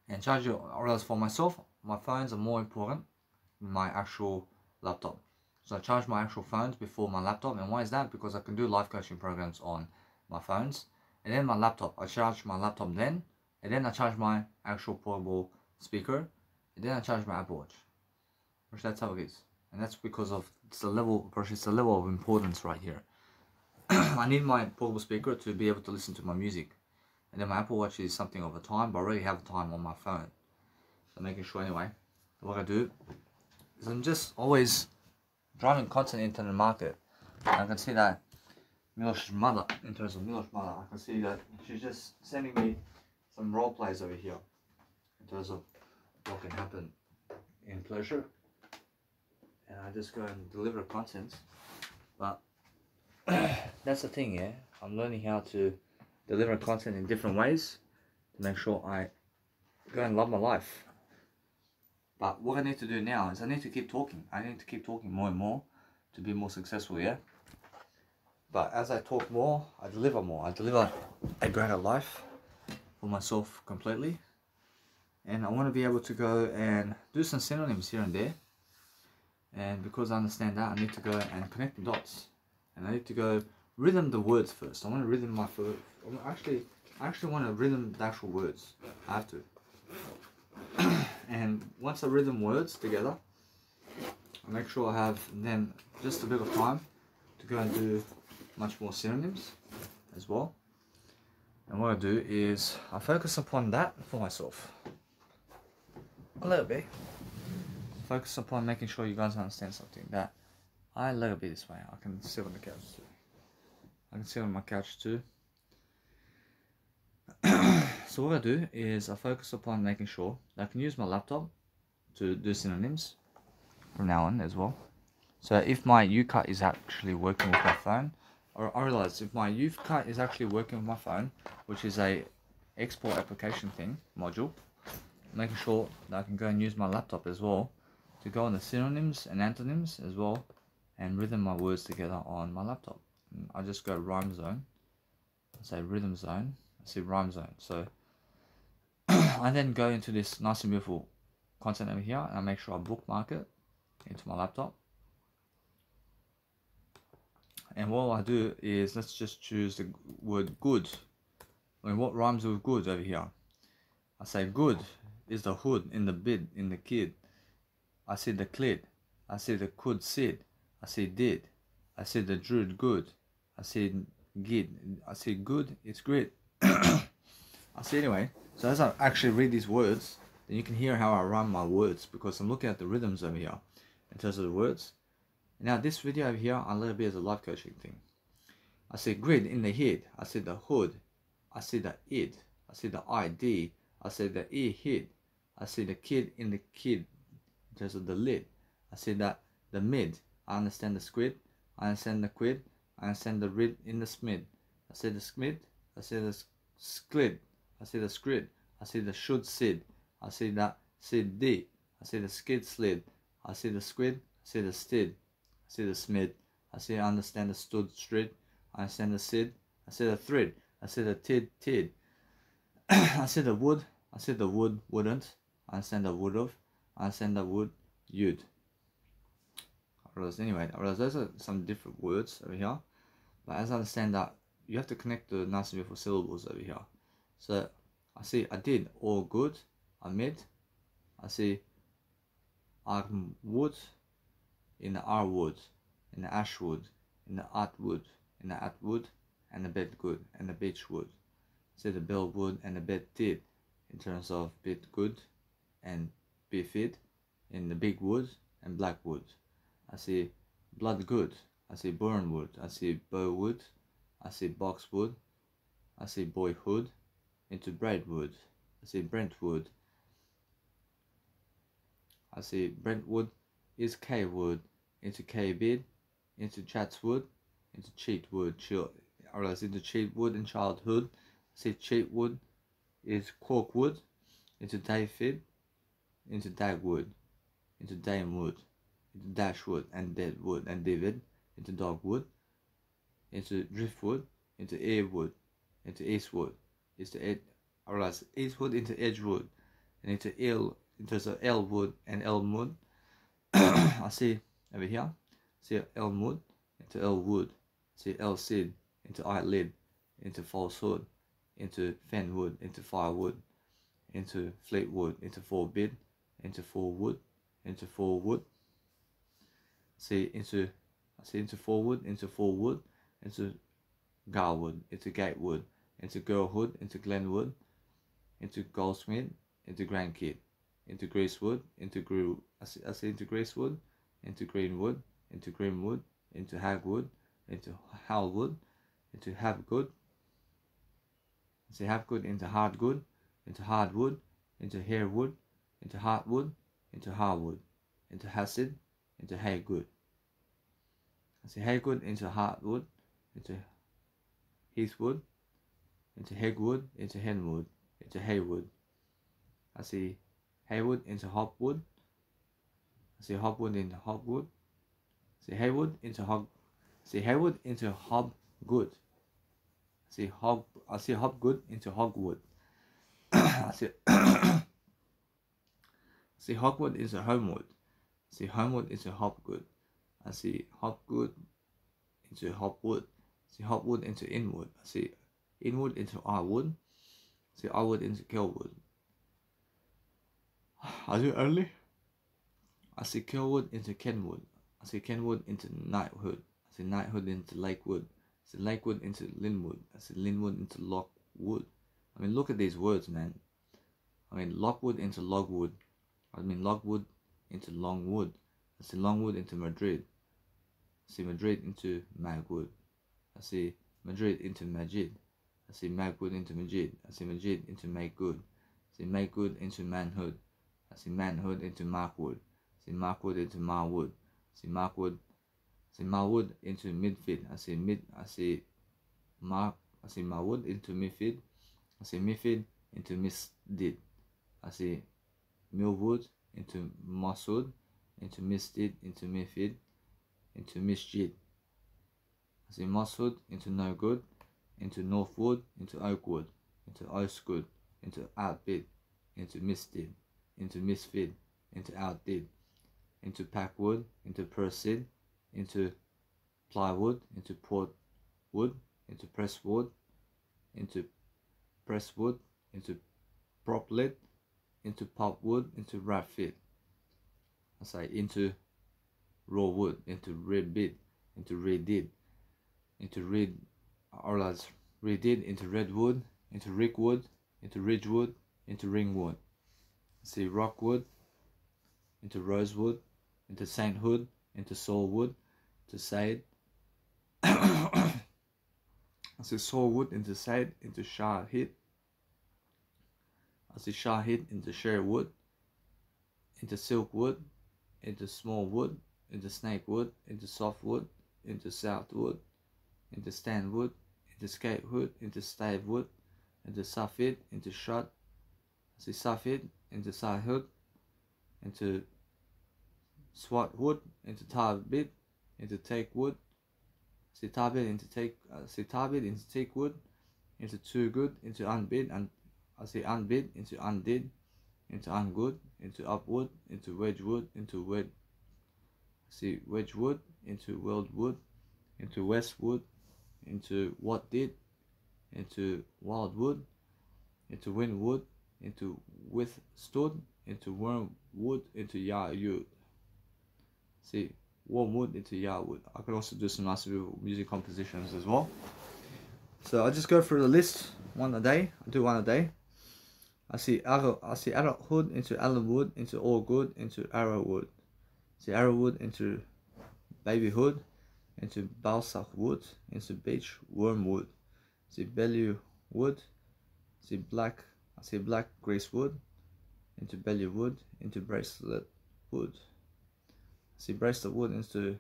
And charge your, or else for myself, my phones are more important than my actual laptop. So I charge my actual phones before my laptop. And why is that? Because I can do life coaching programs on my phones. And then my laptop, I charge my laptop then. And then I charge my actual portable speaker. And then I charge my Apple Watch. Which that's how it is. And that's because of, it's the level of importance right here. I need my portable speaker to be able to listen to my music. And then my Apple Watch is something of a time, but I already have time on my phone. So making sure anyway, what I do is I'm just always driving content into the market. And I can see that Milosh's mother, in terms of Milosh's mother, I can see that she's just sending me some role plays over here. In terms of what can happen in pleasure. And I just go and deliver content. But that's the thing, yeah. I'm learning how to deliver content in different ways to make sure I go and love my life. But what I need to do now is I need to keep talking. I need to keep talking more and more to be more successful, yeah. But as I talk more, I deliver more. I deliver a greater life for myself completely. And I want to be able to go and do some synonyms here and there. And because I understand that, I need to go and connect the dots. And I need to go rhythm the words first. I want to rhythm my first. I actually want to rhythm the actual words. I have to. And once I rhythm words together, I make sure I have then just a bit of time to go and do much more synonyms as well. And what I do is I focus upon that for myself. A little bit. Focus upon making sure you guys understand something, that I let it be this way. I can sit on the couch too. I can sit on my couch too. So what I do is I focus upon making sure that I can use my laptop to do synonyms from now on as well. So if my UCut is actually working with my phone, or I realize if my UCut is actually working with my phone, which is a export application thing, module, making sure that I can go and use my laptop as well to go on the synonyms and antonyms as well and rhythm my words together on my laptop. And I just go rhyme zone, I say rhythm zone, I see rhyme zone. So I then go into this nice and beautiful content over here and I make sure I bookmark it into my laptop. And what I do is, let's just choose the word good. I mean, what rhymes with good over here? I say good is the hood in the bid in the kid. I see the clit. I see the could sit. I see did. I see the druid good. I see gid. I see good. It's great. I see anyway. So as I actually read these words, then you can hear how I rhyme my words because I'm looking at the rhythms over here in terms of the words. Now this video over here, I let it be as a life coaching thing. I see grid in the head. I see the hood. I see the id. I see the ID. I see the e hid. I see the kid in the kid in terms of the lid. I see that the mid. I understand the squid. I understand the quid. I understand the rid in the smid. I see the smid. I see the sklid. I see the scrid. I see the should sid. I see that sid d. I see the skid slid. I see the squid. I see the stid. I see the smid. I see I understand the stood strid. I understand the sid. I see the thrid. I see the tid. I see the wood. I see the wood wouldn't. I understand the would've. I understand the would you'd. Anyway, I realize those are some different words over here. But as I understand that, you have to connect the nice and beautiful syllables over here. So I see I did all good. I mid. I see I would in the R wood, in the ash wood, in the art wood, in the at wood, and the bed good, and the beach wood. See the bell wood and the bed did. in terms of bit good and bifid in the big wood and black wood. I see blood good. I see burn wood. I see bow wood. I see boxwood. I see boyhood into Brentwood. I see Brentwood. I see Brentwood is K wood into K bid into Chatswood into Cheatwood. Or else into Cheatwood in childhood. I see Cheatwood is Corkwood into Dayfid into Dagwood into Damewood into Dashwood and Deadwood and David into Dogwood into Driftwood into Airwood into Eastwood or else Eastwood into Edgewood and into Elwood and Elmwood. I see over here, see Elmwood into Elwood, see Elsid into Eyelid into Falsehood into Fenwood into Firewood into Fleetwood into Forbid into Forwood into Forwood. I see into Forwood into Forwood into Garwood into Gatewood into Girlhood into Glenwood into Goldsmith into Grandkid into Gracewood into into Gracewood into Greenwood into Grimwood into Hagwood into Howlwood into Havegood. I see Havegood into Hardgood into Hardwood into Harewood into Heartwood into Harwood into Hasid into Haygood. I see Haygood into Heartwood into Heathwood into Hegwood into Henwood into Haywood. I see Haywood into Hopwood. I see Hopwood into Hopwood. I see Haywood into Haywood into Hobgood. I see Hobgood into Hogwood. I see Hogwood into Homewood. I see Homewood into Hopgood. I see Hopgood into Hopwood. I see Hopwood into Inwood. I see Inwood into Arwood. I see Arwood into Kelwood. I do early. I see Kelwood into Kenwood. I see Kenwood into Knighthood. I see Knighthood into Lakewood. I see Lakewood into Linwood. I see Linwood into Lockwood. I mean, look at these words, man. I mean, Lockwood into Logwood. I mean, Logwood into Longwood. I see Longwood into Madrid. I see Madrid into Magwood. I see Madrid into Majid. I see Magwood into Majid. I see Majid into Makegood. I see Makegood into Manhood. I see Manhood into Markwood. I see Markwood into Marwood. I see Markwood. I see Marwood into Midfid. I see Marwood into Midfid. I see Midfid into Misdid. I see Millwood into Mosswood into Misdid into Midfid into Misjid. I see Mosswood into No Good into Northwood into Oakwood into Osegood into Outbid into Misdid into Misfid into Outdid into Packwood into Persid into Plywood into Portwood into Presswood into Presswood into Proplet into Popwood into Radfid. I say into Rawwood into Redbid into Redid into Red or as Redid into Redwood into Rickwood into Ridgewood into Ringwood. I see Rockwood into Rosewood into Sainthood into Saulwood into Sade. I see Saulwood into Sade into Shahid. I see Shahid into Sherwood into Silkwood into Smallwood into Snakewood into Softwood into Southwood into Stanwood into Skatewood into Stavewood into Safid into Shut. I see Safid into Sahud into Swatwood into Tarbid into Takewood. I see Tarbid into Takewood into Too Good into Unbid, and I see Unbid into Undid into Ungood into Upwood into Wedgewood into I see Wedgewood into Weldwood into Westwood into What Did into Wildwood into Winwood into Withstood into Wormwood into Yarwood. See Wormwood into Yarwood. I can also do some nice music compositions as well. So I just go through the list one a day. I do one a day. I see adulthood into allenwood, into all good, into arrowwood. See arrowwood into babyhood, into balsam wood, into beech wormwood. See bellew wood, see black greasewood, into bellew wood, into bracelet wood. See bracelet wood into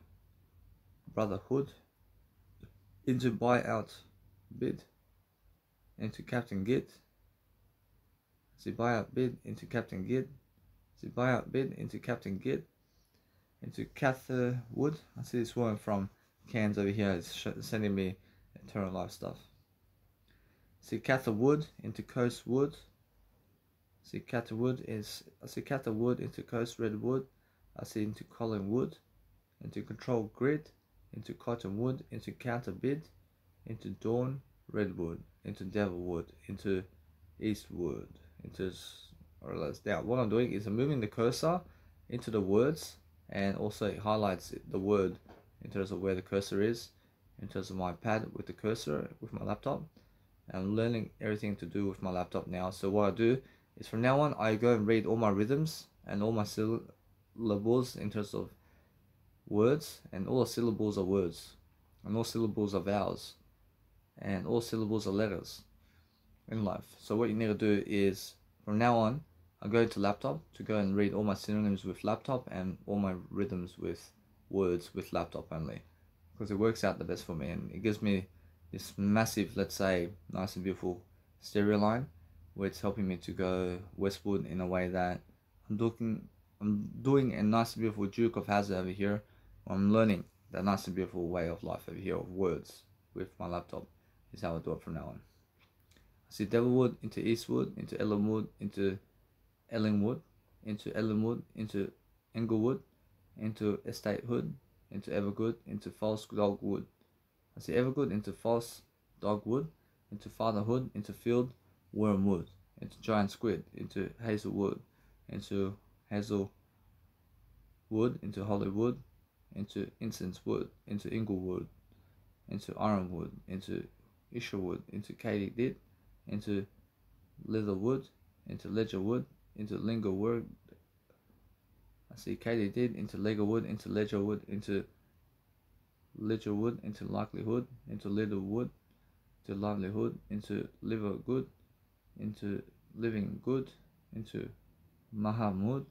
brotherhood, into buyout bid, into Captain Git. See buyout bid into Captain Git. See buyout bid into Captain Git. Into Cather Wood. I see this woman from Cairns over here is sending me eternal life stuff. See Cather Wood into Coast Wood. See Cather Wood into Coast Redwood. I see into Colin Wood, into Control Grid, into Cottonwood, into Counter Bid, into Dawn Redwood, into Devilwood, into Eastwood, into now what I'm doing is I'm moving the cursor into the words, and also it highlights the word in terms of where the cursor is, in terms of my pad with the cursor with my laptop. I'm learning everything to do with my laptop now. So what I do is from now on I go and read all my rhythms and all my syllables in terms of words, and all the syllables are words, and all syllables are vowels, and all syllables are letters in life. So what you need to do is from now on I go to laptop to go and read all my synonyms with laptop and all my rhythms with words with laptop only, because it works out the best for me, and it gives me this massive, let's say, nice and beautiful stereo line where it's helping me to go westward in a way that I'm doing a nice and beautiful Duke of Hazzard over here. I'm learning that nice and beautiful way of life over here of words with my laptop is how I do it from now on. I see Devilwood into Eastwood, into Ellenwood, into Ellingwood, into Ellenwood, into Englewood, into Estatehood, into Evergood, into False Dogwood. I see Evergood into False Dogwood, into Fatherhood, into Field Wormwood, into Giant Squid, into Hazelwood, into Hazelwood, into Hollywood, into Incense Wood, into Inglewood, into Ironwood, into Isherwood, into Katy Did, into Leatherwood, into Ledgerwood, into Lingerwood. I see Katy Did into Legerwood, into Ledgerwood, into Ledgerwood, into Likelihood, into Littlewood, into Livelihood, into Liver Good, into Living Good, into Mahamud,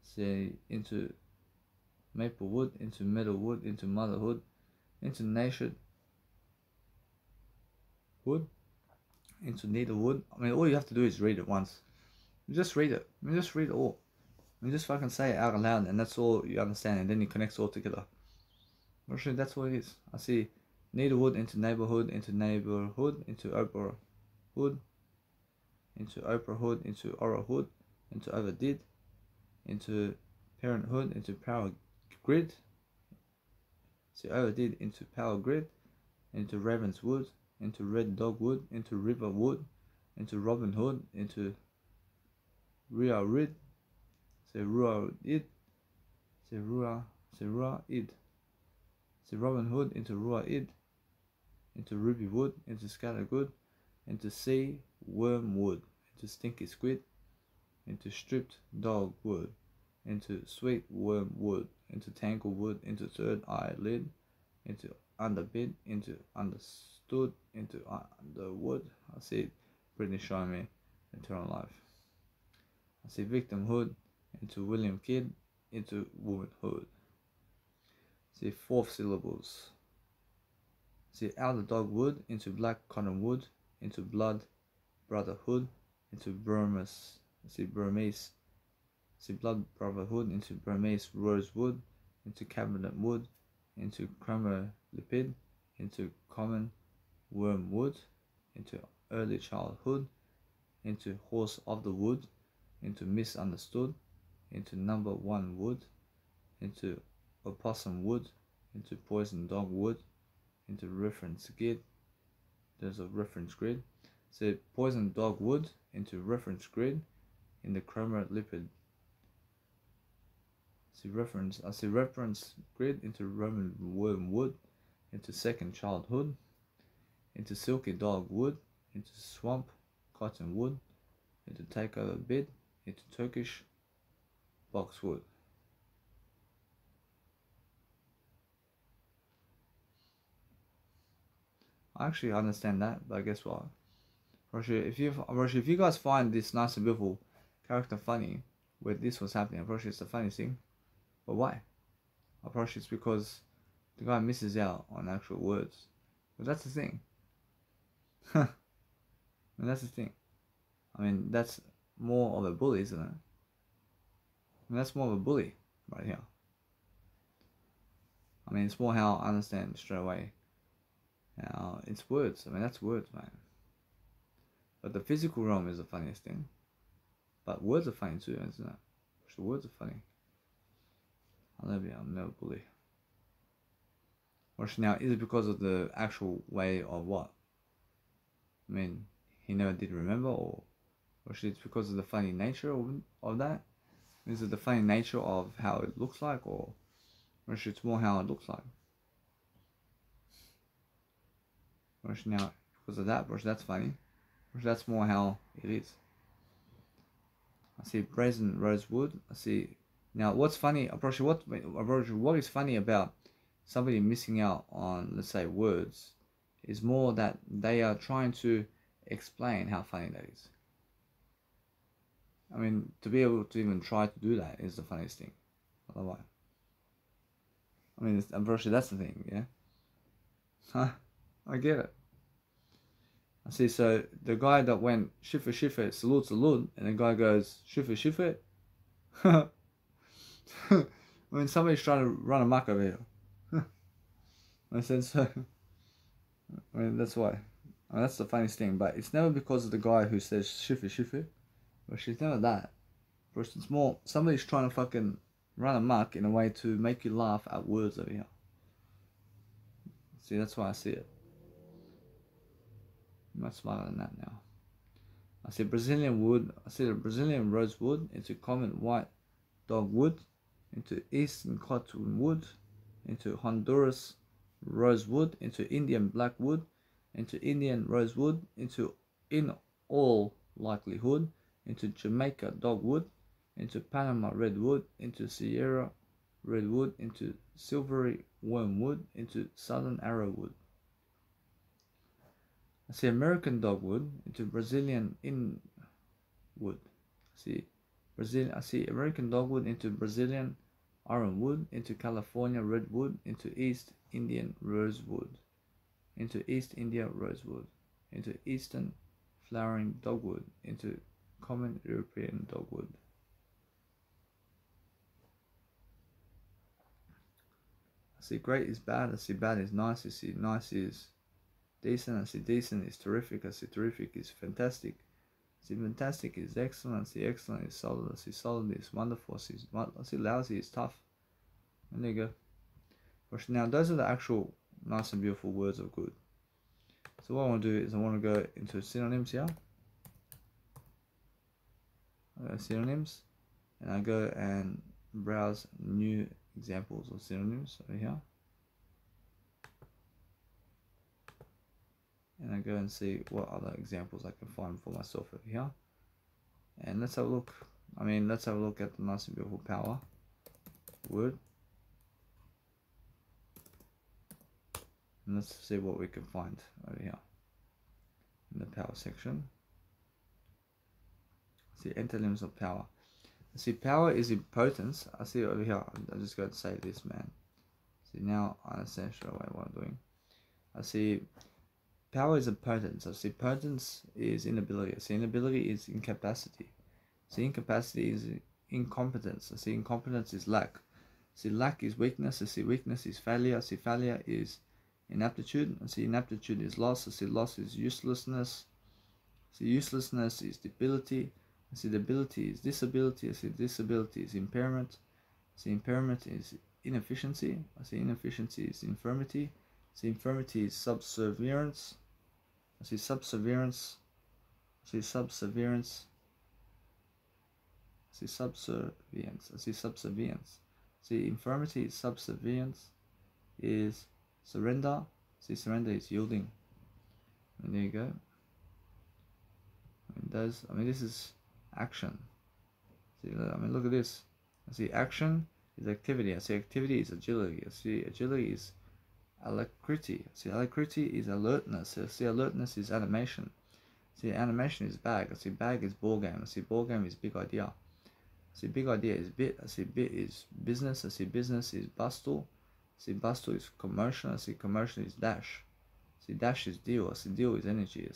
say into Maplewood, into Meadowwood, into Motherhood, into Nationwood, into Needlewood. I mean, all you have to do is read it once. You just read it. You just read it all. You just fucking say it out loud, and that's all you understand, and then it connects all together. Actually, that's what it is. I see Needlewood into Neighborhood, into Neighborhood, into Oprahhood, into Oprahhood, into Orahood, into Overdid, into Parenthood, into Power Grid. See Overdid into Power Grid, into Ravenswood, into Red Dogwood, into Riverwood, into Robin Hood, into Ria Rid, say Rua Id, say Rua Id, say Robin Hood, into Rua Id, into Ruby Wood, into Scattergood, into Sea Wormwood, into Stinky Squid, into Stripped Dog Wood, into Sweet Wormwood, into Tanglewood, into Third Eyelid, into Underbid, into Understood, into Underwood. I see Brittany showing me Eternal Life. I see Victimhood, into William Kidd, into Womanhood. See fourth syllables. See Outer Dogwood, into Black Cottonwood, into Blood Brotherhood, into Burmese. See Burmese. See Blood Brotherhood, into Burmese Rosewood, into Cabinet Wood, into Cromer Lipid, into Common Wormwood, into Early Childhood, into Horse of the Wood, into Misunderstood, into Number One Wood, into Opossum Wood, into Poison Dog Wood, into Reference Grid. There's a reference grid. So Poison Dog Wood into Reference Grid in the Cromer Lipid. See reference. I see reference grid into Roman Wormwood, into Second Childhood, into Silky Dog Wood, into Swamp Cottonwood, into takeover bid, into Turkish boxwood. I actually understand that, but guess what? If you guys find this nice and beautiful character funny, where this was happening, apparently it's the funniest thing. But why? Apparently it's because the guy misses out on actual words. But that's the thing. And that's the thing. I mean, that's more of a bully, isn't it? I mean, that's more of a bully right here. I mean, it's more how I understand straight away. Now, it's words. I mean, that's words, man. But the physical realm is the funniest thing. But words are funny too, isn't it? The words are funny. I love you, I'm no bully. Or now, is it because of the actual way of what? I mean, he never did remember, or is it because of the funny nature of that? Is it the funny nature of how it looks like, or is it more how it looks like? Or is now because of that, or that's funny, or that's more how it is. I see brazen rosewood. I see. Now, what's funny? What is funny about somebody missing out on, let's say, words, is more that they are trying to explain how funny that is. I mean, to be able to even try to do that is the funniest thing. Otherwise, I mean, unfortunately, that's the thing, yeah. Huh? I get it. I see. So the guy that went Schiffer Schiffer salute, and the guy goes Schiffer Schiffer. I mean, somebody's trying to run amok over here. I said so. I mean, that's why. I mean, that's the funniest thing. But it's never because of the guy who says Schiffer Schiffer. But she's never that. First, it's more somebody's trying to fucking run amok in a way to make you laugh at words over here. See, that's why I see it. I'm much smarter than that now. I see Brazilian wood. I see the Brazilian rosewood into common white dogwood, into eastern cottonwood, into Honduras rosewood, into Indian blackwood, into Indian rosewood, into in all likelihood, into Jamaica dogwood, into Panama redwood, into Sierra redwood, into silvery wormwood, into southern arrowwood. I see American dogwood into Brazilian inwood. I see American dogwood into Brazilian ironwood, into California redwood, into East Indian rosewood, into East India rosewood, into Eastern flowering dogwood, into common European dogwood. I see great is bad, I see bad is nice, I see nice is decent, I see decent is terrific, I see terrific is fantastic, I see fantastic is excellent, I see excellent is solid, I see solid is wonderful, I see lousy is tough. And there you go. Now those are the actual nice and beautiful words of good. So what I want to do is I want to go into synonyms here. I go synonyms, and I go and browse new examples of synonyms over here. And I go and see what other examples I can find for myself over here. And let's have a look. I mean, let's have a look at the nice and beautiful power word. And let's see what we can find over here in the power section. See antonyms of power. See, power is impotence. I see over here. I'm just going to say this, man. See, now I understand straight away what I'm doing. I see power is impotence. I see potence is inability. I see inability is incapacity. I see incapacity is incompetence. I see incompetence is lack. I see lack is weakness. I see weakness is failure. I see failure is inaptitude. I see inaptitude is loss. I see loss is uselessness. I see uselessness is debility. I see debility is disability. I see disability is impairment. I see impairment is inefficiency. I see inefficiency is infirmity. I see infirmity is subservience. I see subservience. I see subservience. I see subservience. I see subservience. See, infirmity is subservience is surrender. See, surrender is yielding. And there you go. I mean, this is action. See, I mean, look at this. I see action is activity. I see activity is agility. I see agility is alacrity. I see alacrity is alertness. I see alertness is animation. I see animation is bag. I see bag is ball game. I see ball game is big idea. I see big idea is bit. I see bit is business. I see business is bustle. I see bustle is commercial. I see commercial is dash. I see dash is deal. I see deal is energy.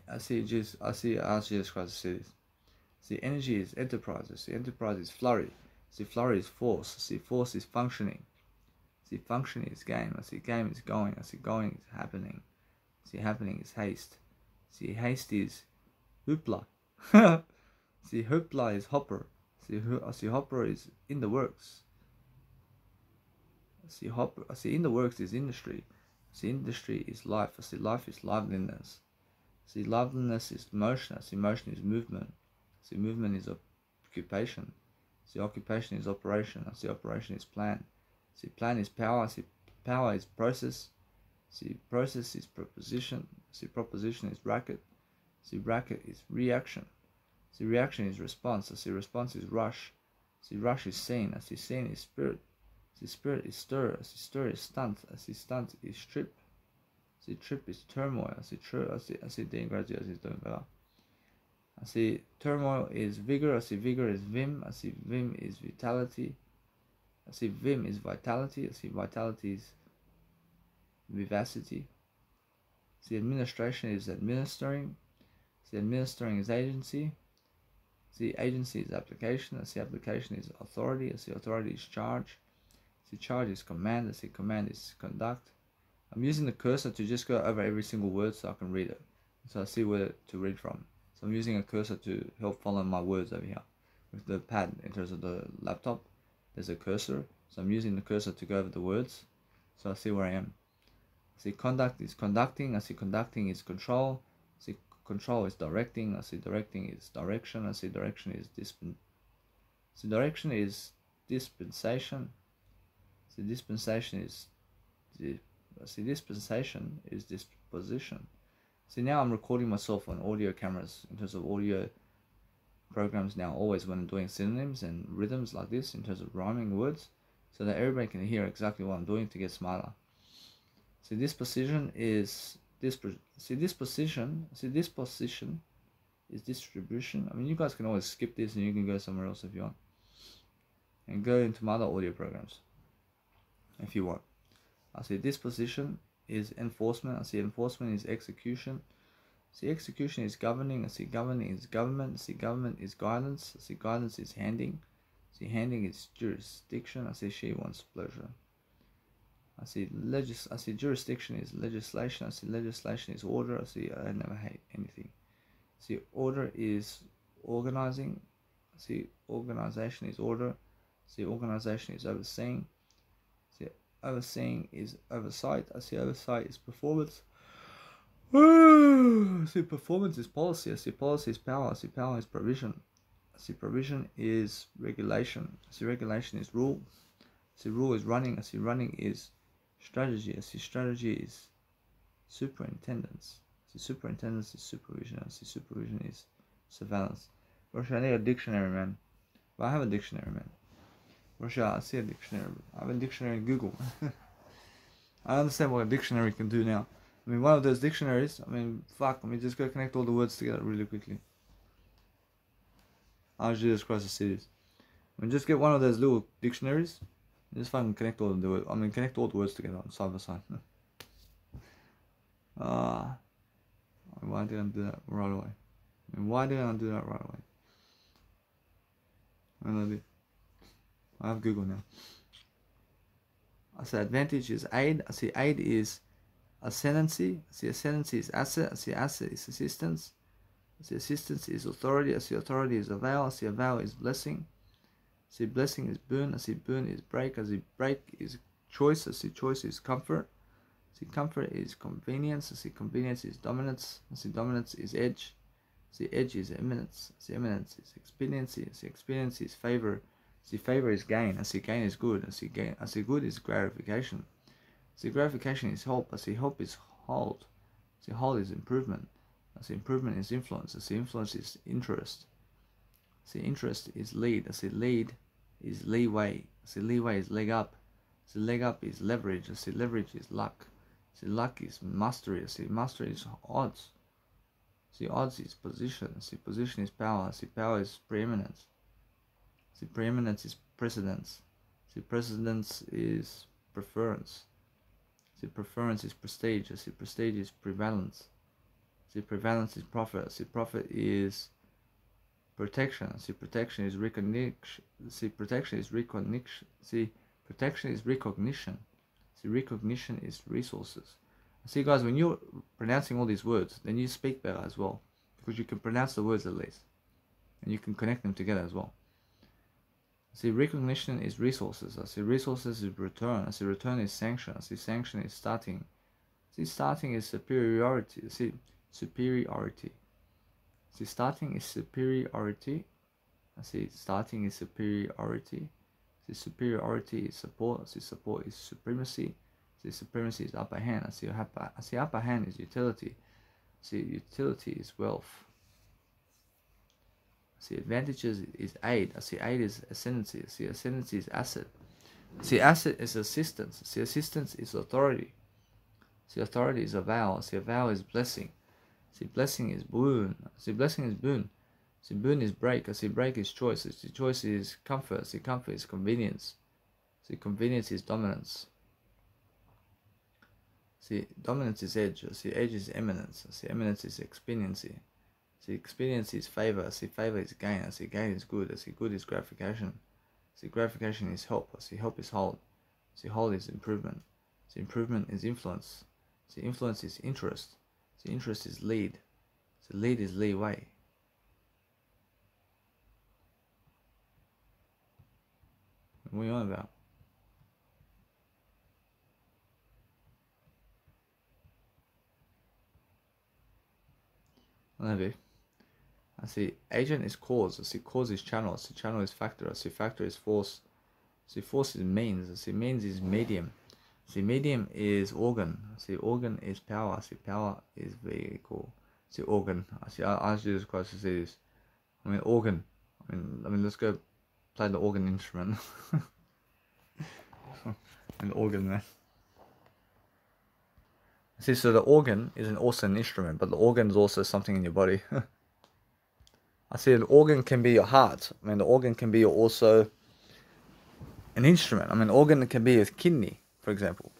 I see Jesus Christ. I see this. See, energy is enterprise. See, enterprise is flurry. See, flurry is force. See, force is functioning. See, functioning is game. I see, game is going. I see, going is happening. See, happening is haste. See, haste is hoopla. See, hoopla is hopper. See, hopper is in the works. See, hopper. I see, in the works is industry. See, industry is life. I see, life is liveliness. See, liveliness is motion. I see, motion is movement. See, movement is occupation. See, occupation is operation. I see, operation is plan. See, plan is power. See, power is process. See, process is proposition. See, proposition is racket. See, racket is reaction. See, reaction is response. I see, response is rush. See, rush is scene. I see, scene is spirit. See, spirit is stir. I see, stir is stunt. I see, stunt is trip. See, trip is turmoil. I see, the ingredient is doing better. I see turmoil is vigor. I see vigor is vim. I see vim is vitality. I see vim is vitality. I see vitality is vivacity. I see administration is administering. I see administering is agency. I see agency is application. I see application is authority. I see authority is charge. I see charge is command. I see command is conduct. I'm using the cursor to just go over every single word so I can read it. So I see where to read from. So I'm using a cursor to help follow my words over here. With the pad in terms of the laptop, there's a cursor. So I'm using the cursor to go over the words. So I see where I am. I see conduct is conducting. I see conducting is control. I see control is directing. I see directing is direction. I see direction is direction is dispensation. I see dispensation is dispensation is disposition. See, now I'm recording myself on audio cameras in terms of audio programs now, always when I'm doing synonyms and rhythms like this in terms of rhyming words, so that everybody can hear exactly what I'm doing to get smarter. See, this position is disposition is distribution. I mean, you guys can always skip this and you can go somewhere else if you want. And go into my other audio programs if you want. I see disposition is enforcement. I see enforcement is execution. I see execution is governing. I see governing is government. I see government is guidance. I see guidance is handing. I see handing is jurisdiction. I see she wants pleasure. I see jurisdiction is legislation. I see legislation is order. I see I never hate anything. I see order is organizing. I see organization is order. I see organization is overseeing. Overseeing is oversight. I see oversight is performance. I see performance is policy. I see policy is power. I see power is provision. I see provision is regulation. I see regulation is rule. I see rule is running. I see running is strategy. I see strategy is superintendence. I see superintendence is supervision. I see supervision is surveillance. Russia, I need a dictionary, man. But I have a dictionary, man. Russia, I see a dictionary. I have a dictionary in Google. I understand what a dictionary can do now. I mean, one of those dictionaries, I mean, fuck, let me just go connect all the words together really quickly. I'll just cross the cities. I mean, just get one of those little dictionaries, and just fucking connect all the words. I mean, connect all the words together side by side. Why didn't I do that right away? I mean, why didn't I do that right away? I have Google now. I say advantage is aid. I see aid is ascendancy. I see ascendancy is asset. I see asset is assistance. I see assistance is authority. I see authority is avail. I see avail is blessing. I see blessing is boon. I see boon is break. I see break is choice. I see choice is comfort. I see comfort is convenience. I see convenience is dominance. I see dominance is edge. I see edge is eminence. I see eminence is expediency. I see expediency is favor. I see favor is gain. I see gain is good. I see gain. I see good is gratification. I see gratification is help. I see help is hold. I see hold is improvement. I see improvement is influence. I see influence is interest. I see interest is lead. I see lead is leeway. I see leeway is leg up. I see leg up is leverage. I see leverage is luck. I see luck is mastery. I see mastery is odds. I see odds is position. I see position is power. I see power is preeminence. I see preeminence is precedence. I see precedence is preference. I see preference is prestige. I see prestige is prevalence. I see prevalence is profit. I see profit is protection. I see protection is recognition. I see protection is recognition. I see protection is recognition. I see recognition is resources. I see, guys, when you're pronouncing all these words, then you speak better as well, because you can pronounce the words at least, and you can connect them together as well. I see recognition is resources. I see resources is return. I see return is sanction. I see sanction is starting. I see starting is superiority. I see superiority. I see starting is superiority. I see starting is superiority. I see superiority is support. I see support is supremacy. I see supremacy is upper hand. I see upper hand is utility. I see utility is wealth. I see advantages is aid. I see aid is ascendancy. I see ascendancy is asset. I see asset is assistance. I see assistance is authority. I see authority is a vow. I see a vow is blessing. I see blessing is boon. I see blessing is boon. I see boon is break. I see break is choice. I see choice is comfort. I see comfort is convenience. I see convenience is dominance. I see dominance is edge. I see edge is eminence. I see eminence is expediency. I see expediency is favor. I see favor is gain. I see gain is good. I see good is gratification. I see gratification is help. I see help is hold. I see hold is improvement. I see improvement is influence. I see influence is interest. I see interest is lead. I see lead is leeway. What are you on about? Maybe. I see agent is cause. I see cause is channel. I see channel is factor. I see factor is force. I see force is means. I see means is medium. I see medium is organ. I see organ is power. I see power is vehicle. I see organ. I see. I asked you this question to see this. I mean organ. I mean let's go play the organ instrument. An organ, man. See, so the organ is also an instrument, but the organ is also something in your body. I see an organ can be your heart. I mean, the organ can be also an instrument. I mean, organ can be a kidney, for example.